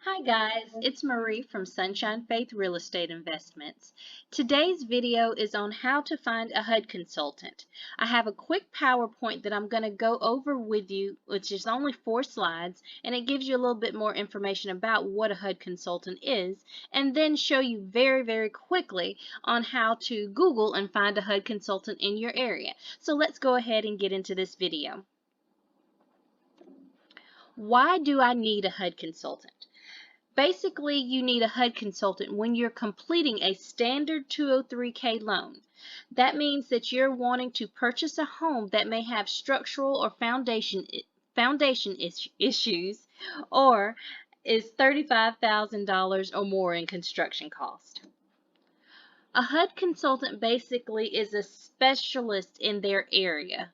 Hi guys, it's Marie from Sunshine Faith Real Estate Investments. Today's video is on how to find a HUD consultant. I have a quick PowerPoint that I'm going to go over with you, which is only 4 slides, and it gives you a little bit more information about what a HUD consultant is, and then show you very quickly on how to Google and find a HUD consultant in your area. So let's go ahead and get into this video. Why do I need a HUD consultant? Basically, you need a HUD consultant when you're completing a standard 203k loan. That means that you're wanting to purchase a home that may have structural or foundation issues, or is $35,000 or more in construction cost. A HUD consultant basically is a specialist in their area.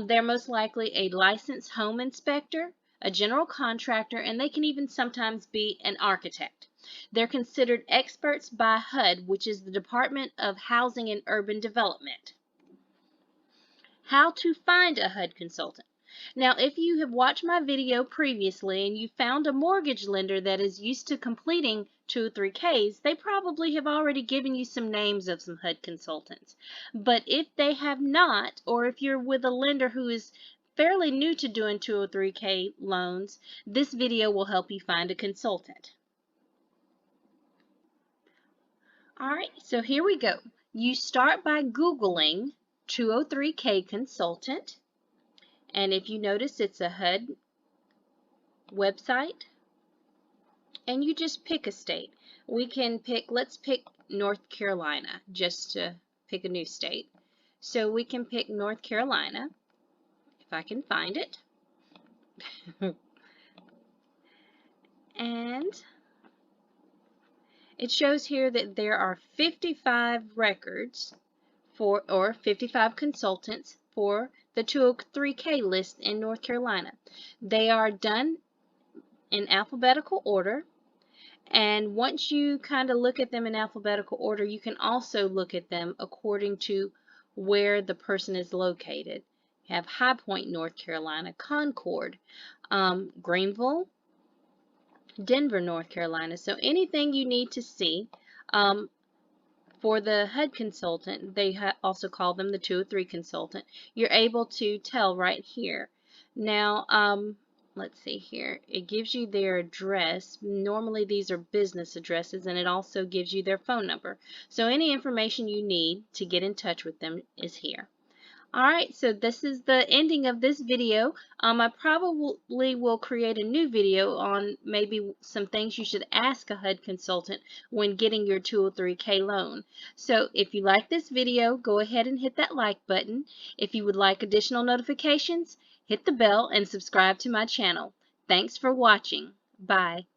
They're most likely a licensed home inspector, a general contractor, and they can even sometimes be an architect. They're considered experts by HUD, which is the Department of Housing and Urban Development. How to find a HUD consultant. Now, if you have watched my video previously and you found a mortgage lender that is used to completing 203Ks, they probably have already given you some names of some HUD consultants. But if they have not, or if you're with a lender who is fairly new to doing 203K loans, this video will help you find a consultant. Alright, so here we go. You start by Googling 203K consultant. And if you notice, it's a HUD website, and you just pick a state. We can pick, let's pick North Carolina, just to pick a new state. So we can pick North Carolina, if I can find it. And it shows here that there are 55 records or 55 consultants for the 203K list in North Carolina. They are done in alphabetical order, and once you kind of look at them in alphabetical order, you can also look at them according to where the person is located. You have High Point, North Carolina, Concord, Greenville, Denver, North Carolina. So anything you need to see for the HUD consultant, they also call them the 203 consultant, you're able to tell right here. Now, let's see here. It gives you their address. Normally these are business addresses, and it also gives you their phone number. So any information you need to get in touch with them is here. Alright, so this is the ending of this video. I probably will create a new video on maybe some things you should ask a HUD consultant when getting your 203K loan. So if you like this video, go ahead and hit that like button. If you would like additional notifications, hit the bell and subscribe to my channel. Thanks for watching. Bye.